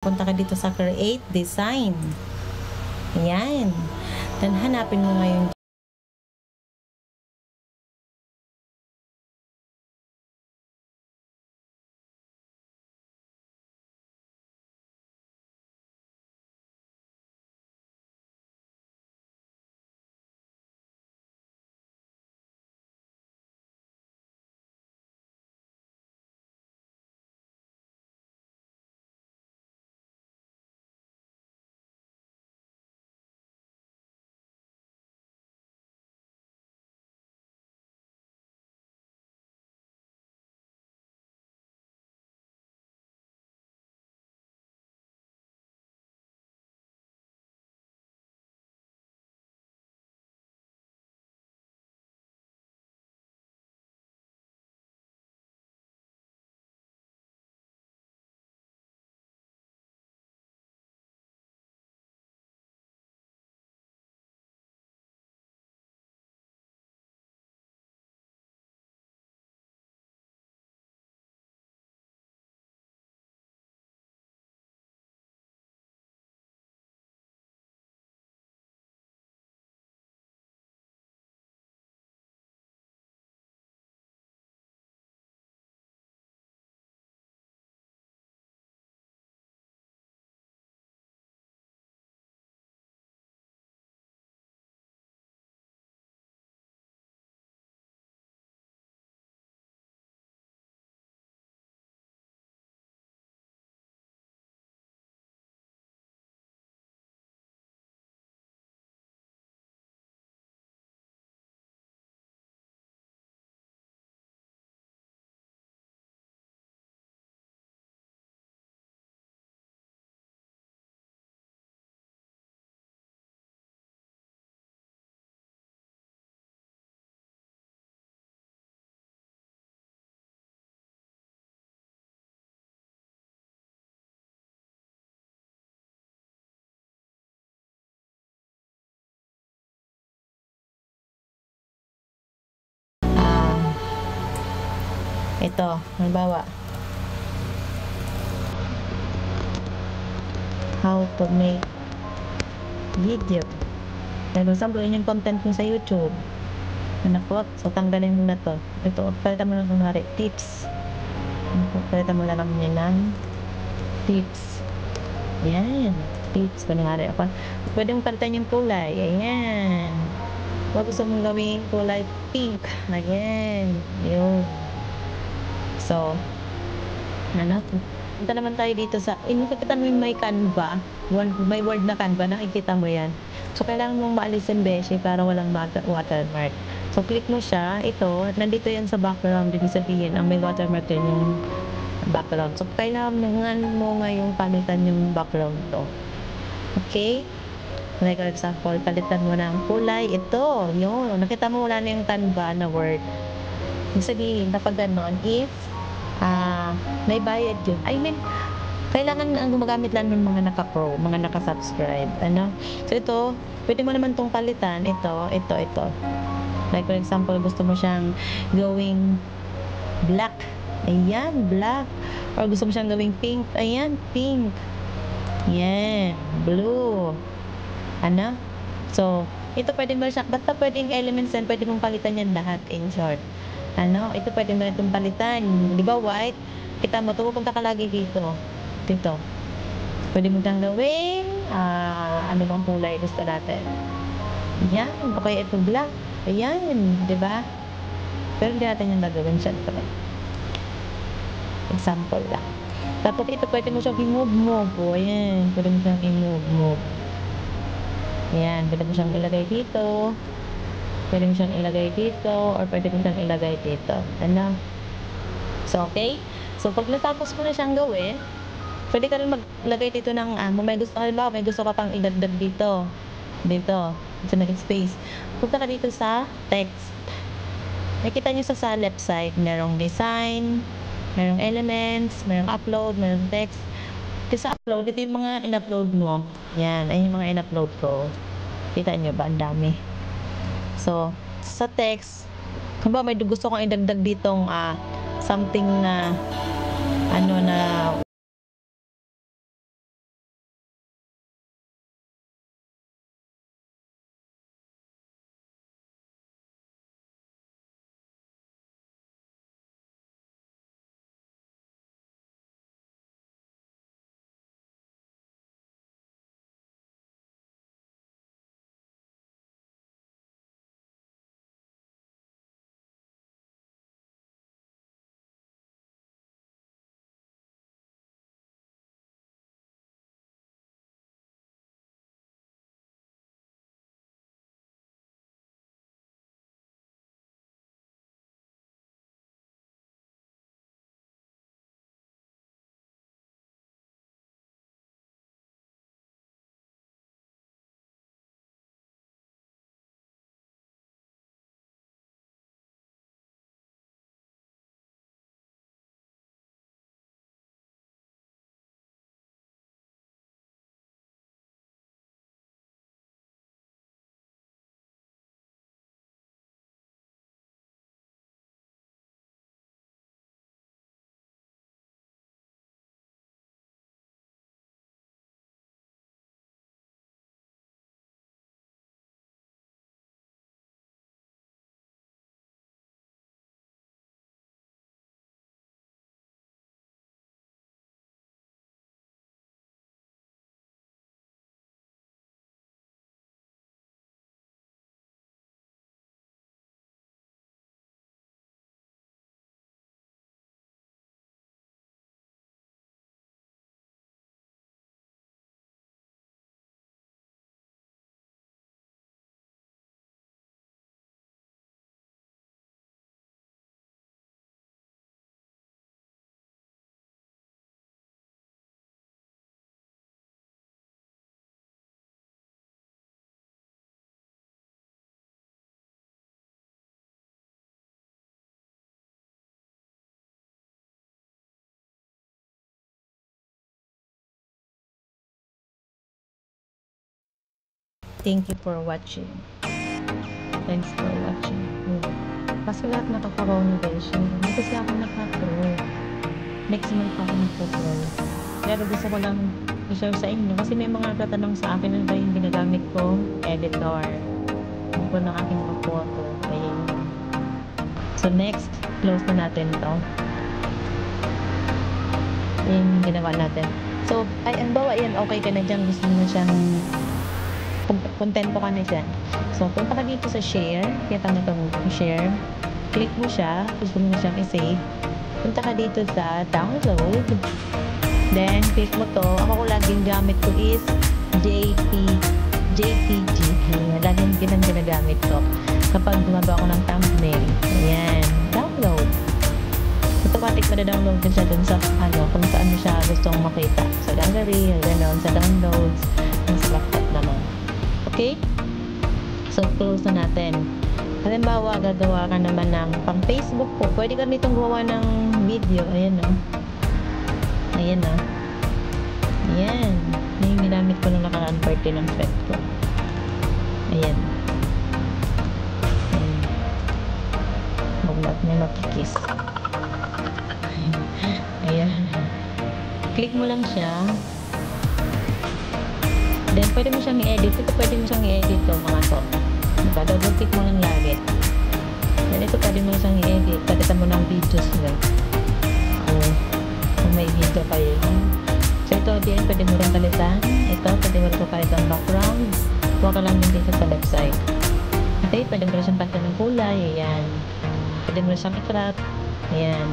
Punta ka dito sa Create Design. Ayan. Then, hanapin mo ngayon. Ito, halimbawa, how to make video. Kaya example, yun yung content mo sa YouTube. Naku, so tanggalin mo na to. Ito, palitan mo na kunwari, tips. Palitan mo na lang yun ng tips. Ayan, tips. Kunwari, pwede mong palitan yung kulay. Ayan. Huwag gusto mong gawing kulay pink. Ayan. Yun. So, punta naman tayo dito sa, nakikita mo yung may Canva, may word na Canva, nakikita mo yan. So, kailangan mong maalis yung beshi para walang watermark. So, click mo siya, ito, nandito yan sa background, ibig sabihin, ang may watermark din yung background. So, kailangan mo ngayong palitan yung background to. Okay? Like, for example, palitan mo ng kulay, ito, yun. Nakita mo wala na yung Canva na word. Ibig sabihin, kapag gano'n, if may bayad yun. I mean, kailangan ang gumagamit lang ng mga naka-pro, mga naka-subscribe. Ano? So, ito, pwede mo naman tong palitan. Ito. Like, for example, gusto mo siyang gawing black. Ayan, black. Or gusto mo siyang gawing pink. Ayan, pink. Yan, blue. Ano? So, ito pwede mo siya, basta pwedeng elements yan, pwede mong palitan yan lahat, in short. Ano? Ito pwede mo itong palitan. Di ba, white? Kita mo, pupunta ka lagi dito. Dito. Pwede mo itong gawin. Ano bang kulay gusto natin? Yan. Okay, ito black. Ayan. Di ba? Pero hindi natin yung nagawin siya. Example lang. Tapos ito pwede mo siyang i-move. Ayan. Pwede mo siyang i-move. Ayan. Pwede mo siyang ilagay dito. Pwede mo siyang ilagay dito. Or pwede mo siyang ilagay dito. Ano? So, okay? So, pag natapos mo na siyang gawin, pwede ka rin maglagay dito ng, may gusto ka pang idagdag dito. Dito. Sa nag-space. Punta ka dito sa text. Nakita nyo sa left side, merong design, merong elements, merong upload, merong text. Kasi sa upload, ito yung mga in-upload mo. Yan, ay yung mga in-upload ko. Kita nyo ba? Ang dami. So, sa text, kung ba may gusto kong idagdag ditong something na Thank you for watching. Thanks for watching. Kasi lahat nakakaroon ni Beshi. Hindi kasi ako nakaka-pro. Next month pa ako magpo-pro. Pero gusto ko lang i-share sa inyo kasi may mga tatanong sa akin ano ba yung ginagamit ko editor. Ano po ng aking mga photo. Ayun. So next, close na natin to. Yung ginawa natin. So, ang bawa yan, okay ka na dyan. Gusto mo siyang kontento ka na dyan. So, punta ka dito sa share. Kita mo itong share. Click mo siya. Gusto mo siyang i-save. Punta ka dito sa download. Then, click mo to. Ako laging gamit ko is JPG. Laging ginagamit ko kapag gumagawa ko ng thumbnail. Ayan. Download. Automatic na download din siya dun sa kung saan mo siya gustong makita. Sa gallery, gano'n, sa downloads, sa laptop naman. Okay? So, close na natin. Halimbawa, gagawa ka naman ng pang Facebook po. Pwede ka nitong gawa ng video. Ayan o. Ayan o. Ayan. Yung ginamit ko nung nakaraan birthday ng pet ko. Ayan. Ayan. Huwag may makikiss. Ayan. Click mo lang siya. Then, pwede mo siyang i-edit. Ito, pwede mo siyang i-edit to, mga to. Diba? Double click mo lang lagi. Then, ito, pwede mo siyang i-edit. Palitan mo ng videos nyo. Kung may video kayo. So, ito, diyan, pwede mo rin palitan. Ito, pwede mo rin palitan background. Huwag ka lang din dito sa left side. Okay, pwede mo rin siyang palitan ng kulay. Ayan. Pwede mo rin siyang i-crop. Ayan.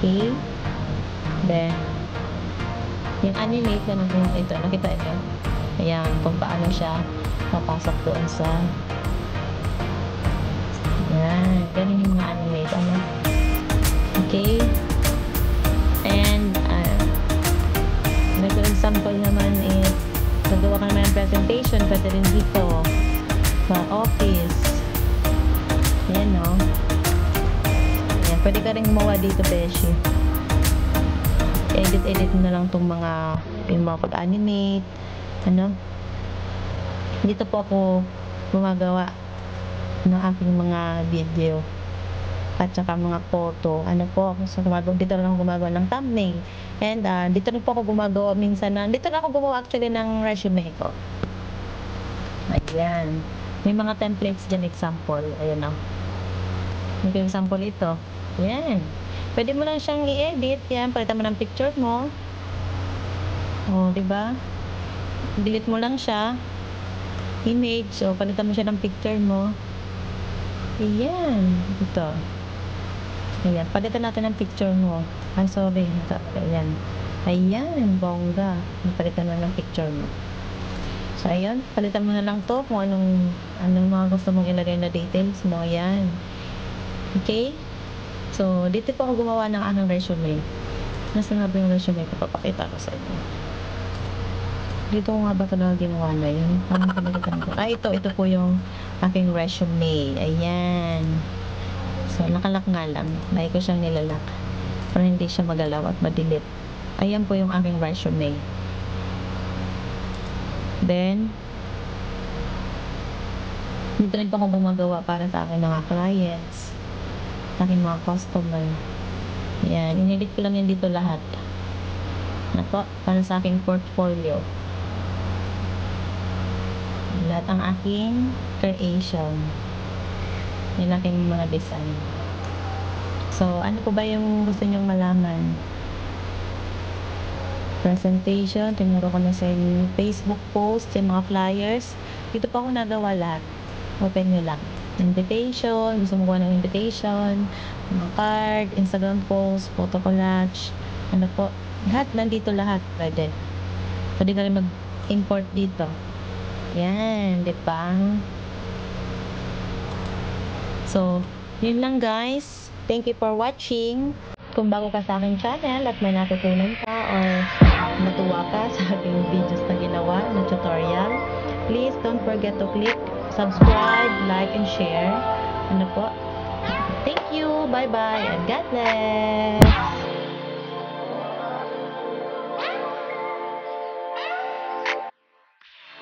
Okay. Then, yung animate na naman ito, nakita ito. Ayan, kung paano siya papasok doon sa ayan, ganun yung mga animate. Ano? Okay. And, for example naman is, gagawa ka naman ng presentation, pwede rin dito. Sa office. Ayan, no? Ayan, pwede ka rin gumawa dito, Beshi. Edit mo na lang itong yung mga pag-animate. Ano? Dito po ako gumagawa ng aking mga video at saka mga photo. Ano po ako dito lang ako gumagawa ng thumbnail. And dito rin po ako gumagawa minsan dito na ako gumawa actually ng resume ko. Ayan. May mga templates dyan, example. Ayan o. May example ito. Ayan. Pwede mo lang siyang i-edit. Yan, palitan mo ng picture mo. O, diba? Delete mo lang siya. Image. So, palitan mo siya ng picture mo. Ayan. Ito. Ayan. Palitan natin ng picture mo. I'm sorry. Ayan. Ayan. Bongga. Palitan mo ng picture mo. So, ayan. Palitan mo na lang to kung anong mga gusto mong ilagay na details mo. Ayan. Okay? So, dito po ako gumawa ng resume. Nasa nga ba yung resume ko? Papakita ko sa inyo. Dito ko nga ba talaga ginawa na yun? Parang palitan ko. Ito po yung aking resume. Ayan. So, nakalak nga lang. Dahil ko siyang nilalak. Para hindi siya magalaw at ma-delete. Ayan po yung aking resume. Then, dito rin po ako gumagawa para sa akin mga clients. Sa aking mga customer. Yan. Inilit ko lang yan dito lahat. Nako, para sa aking portfolio. Lahat ang aking creation. Yung aking mga design. So, ano po ba yung gusto nyong malaman? Presentation. Tinuro ko na sa Facebook post, yung mga flyers. Dito pa ako nagawa lahat. Open nyo lang. Invitation, gusto mo kuha ng invitation, mga card, Instagram post, photo collage, ano po, lahat, nandito lahat, pwede ka rin mag-import dito. Yan, di ba? So, yun lang guys. Thank you for watching. Kung bago ka sa aking channel at may natutunan ka or natuwa ka sa aking videos na ginawa na tutorial, please don't forget to click subscribe, like, and share. Ano po? Thank you. Bye-bye. And God bless.